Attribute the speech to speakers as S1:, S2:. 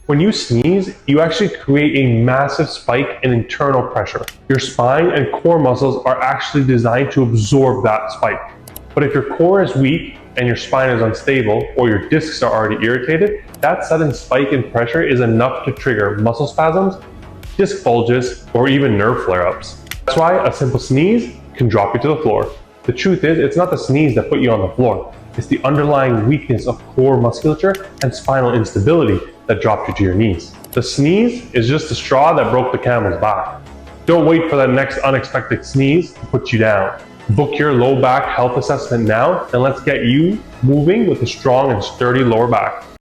S1: When you sneeze, you actually create a massive spike in internal pressure. Your spine and core muscles are actually designed to absorb that spike. But if your core is weak and your spine is unstable, or your discs are already irritated, that sudden spike in pressure is enough to trigger muscle spasms, disc bulges, or even nerve flare-ups. That's why a simple sneeze can drop you to the floor. The truth is, it's not the sneeze that put you on the floor. It's the underlying weakness of core musculature and spinal instability that dropped you to your knees. The sneeze is just the straw that broke the camel's back. Don't wait for that next unexpected sneeze to put you down. Book your low back health assessment now, and let's get you moving with a strong and sturdy lower back.